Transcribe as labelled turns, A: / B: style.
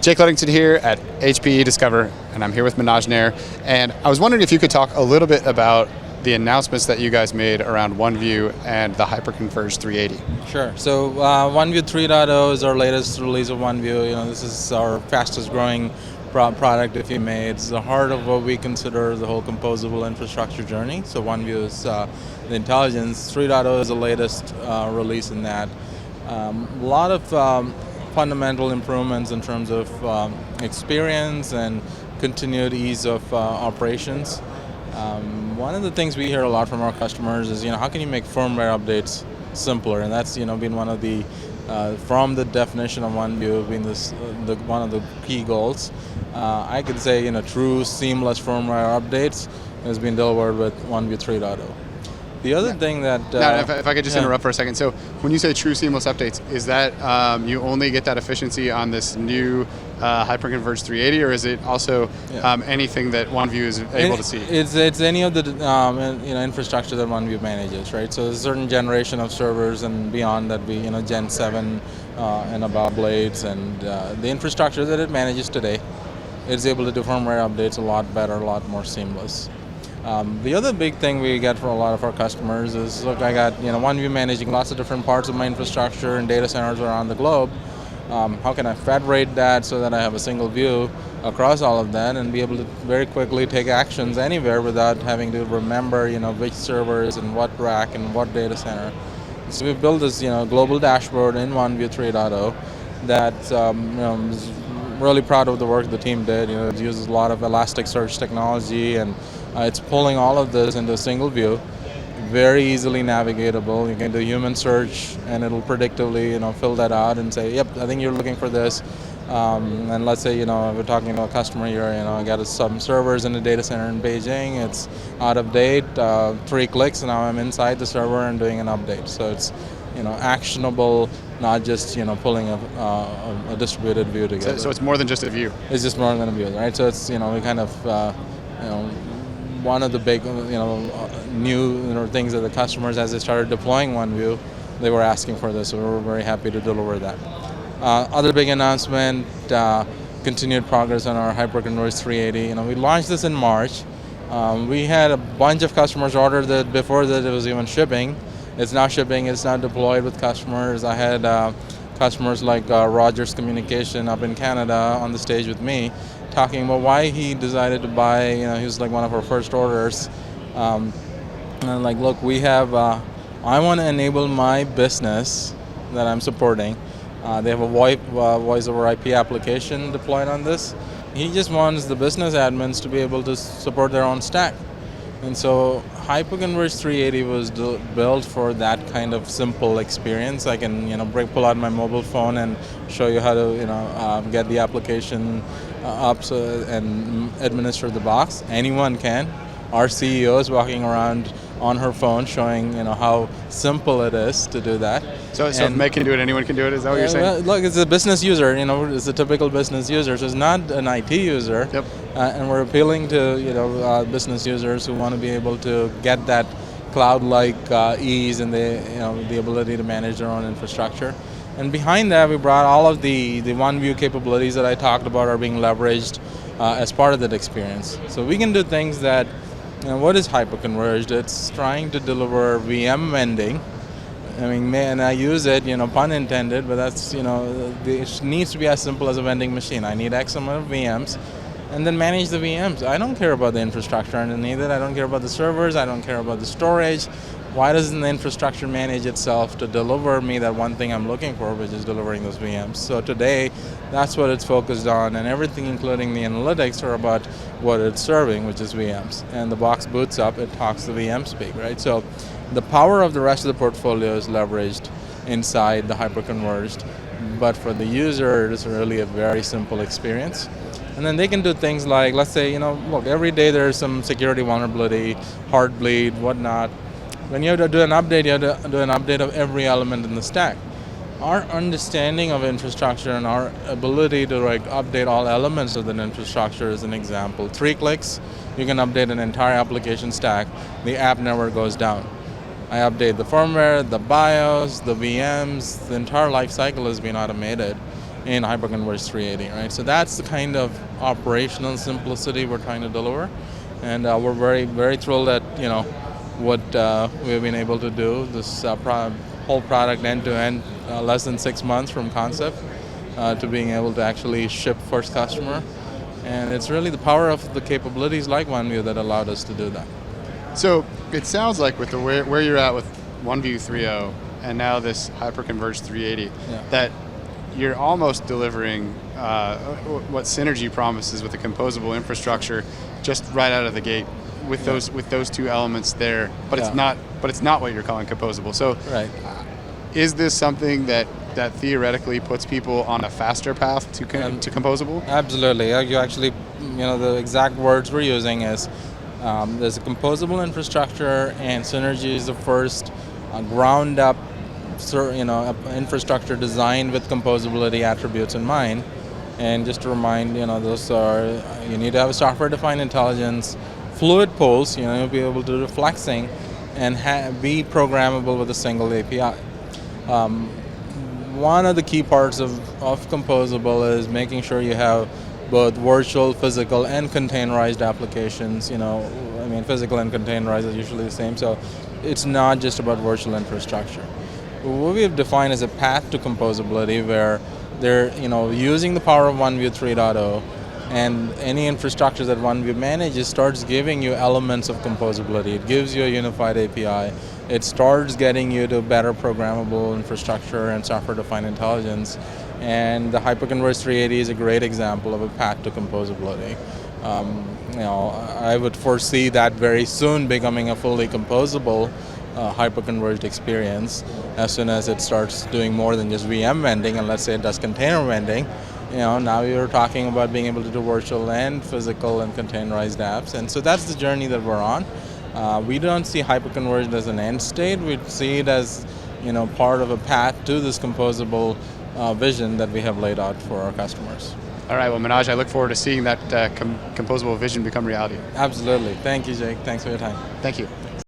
A: Jake Ludington here at HPE Discover, and I'm here with Manoj Nair. And I was wondering if you could talk a little bit about the announcements that you guys made around OneView and the HyperConverged 380.
B: Sure. So OneView 3.0 is our latest release of OneView. This is our fastest growing product, if you may. It's the heart of what we consider the whole composable infrastructure journey. So OneView is the intelligence. 3.0 is the latest release in that. A lot of fundamental improvements in terms of experience and continued ease of operations. One of the things we hear a lot from our customers is, how can you make firmware updates simpler? And that's, been one of the, from the definition of OneView, being one of the key goals. I could say, true seamless firmware updates has been delivered with OneView 3.0. The other thing that...
A: if I could just interrupt for a second. So when you say true seamless updates, is that you only get that efficiency on this new HyperConverged 380, or is it also anything that OneView is able to see?
B: It's any of the infrastructure that OneView manages, right? So there's a certain generation of servers and beyond that we, Gen 7 and above blades, and the infrastructure that it manages today is able to do firmware updates a lot better, a lot more seamless. The other big thing we get for a lot of our customers is, look, I got OneView managing lots of different parts of my infrastructure and data centers around the globe. How can I federate that so that I have a single view across all of that and be able to very quickly take actions anywhere without having to remember, which servers and what rack and what data center. So we've built this, global dashboard in OneView 3.0 that, is really proud of the work the team did. It uses a lot of Elasticsearch technology, and it's pulling all of this into a single view, very easily navigatable. You can do human search, and it'll predictively, fill that out and say, yep, I think you're looking for this. And let's say, we're talking to a customer here, I got some servers in the data center in Beijing. It's out of date, 3 clicks, and now I'm inside the server and doing an update. So it's, actionable, not just, pulling a distributed view together.
A: So it's more than just a view.
B: It's just more than a view, right? So it's, we kind of, one of the big, new things that the customers, as they started deploying OneView, they were asking for this, so we were very happy to deliver that. Other big announcement, continued progress on our HyperConverged 380. We launched this in March. We had a bunch of customers order that before that it was even shipping. It's now shipping, it's now deployed with customers. I had customers like Rogers Communication up in Canada on the stage with me, talking about why he decided to buy, he was like one of our first orders. And I'm like, look, we have, I want to enable my business that I'm supporting. They have a voice over IP application deployed on this. He just wants the business admins to be able to support their own stack. And so HyperConverged 380 was built for that kind of simple experience. I can, pull out my mobile phone and show you how to, get the application up and administer the box. Anyone can. Our CEO is walking around on her phone showing, how simple it is to do that.
A: So if Meg can do it, anyone can do it? Is that what you're saying?
B: Well, look, it's a business user. It's a typical business user. So it's not an IT user.
A: Yep.
B: And we're appealing to business users who want to be able to get that cloud-like ease and the ability to manage their own infrastructure. And behind that, we brought all of the OneView capabilities that I talked about are being leveraged as part of that experience. So we can do things that, what is HyperConverged? It's trying to deliver VM vending. And I use it, pun intended, but that's, it needs to be as simple as a vending machine. I need X amount of VMs, and then manage the VMs. I don't care about the infrastructure underneath it. I don't care about the servers. I don't care about the storage. Why doesn't the infrastructure manage itself to deliver me that one thing I'm looking for, which is delivering those VMs? So today, that's what it's focused on, and everything, including the analytics, are about what it's serving, which is VMs. And the box boots up, it talks the VM speak, right? So the power of the rest of the portfolio is leveraged inside the HyperConverged, but for the user, it's really a very simple experience. And then they can do things like, let's say, look, every day there's some security vulnerability, hard bleed, whatnot. When you have to do an update, you have to do an update of every element in the stack. Our understanding of infrastructure and our ability to update all elements of that infrastructure is an example. 3 clicks, you can update an entire application stack. The app never goes down. I update the firmware, the BIOS, the VMs, the entire life cycle has been automated in HyperConverged 380, right? So that's the kind of operational simplicity we're trying to deliver, and we're very, very thrilled at what we've been able to do. This whole product end to end, less than 6 months from concept to being able to actually ship first customer, and it's really the power of the capabilities like OneView that allowed us to do that.
A: So it sounds like with the where you're at with OneView 3.0 and now this HyperConverged 380, that you're almost delivering what synergy promises with the composable infrastructure just right out of the gate with those two elements there. But it's not what you're calling composable. So is this something that theoretically puts people on a faster path to composable?
B: Absolutely. You actually, the exact words we're using is there's a composable infrastructure, and Synergy is the first ground up infrastructure designed with composability attributes in mind. And just to remind, those are, you need to have a software-defined intelligence, fluid pulse, you'll be able to do flexing, and be programmable with a single API. One of the key parts of composable is making sure you have both virtual, physical, and containerized applications. Physical and containerized are usually the same, so it's not just about virtual infrastructure. What we have defined as a path to composability, where they're using the power of OneView 3.0, and any infrastructure that OneView manages starts giving you elements of composability. It gives you a unified API. It starts getting you to better programmable infrastructure and software-defined intelligence. And the HyperConverged 380 is a great example of a path to composability. I would foresee that very soon becoming a fully composable hyperconverged experience as soon as it starts doing more than just VM vending, and let's say it does container vending. Now you're talking about being able to do virtual and physical and containerized apps, and so that's the journey that we're on. We don't see hyperconverged as an end state. We see it as part of a path to this composable vision that we have laid out for our customers.
A: All right, well, Manoj, I look forward to seeing that composable vision become reality.
B: Absolutely. Thank you, Jake. Thanks for your time.
A: Thank you.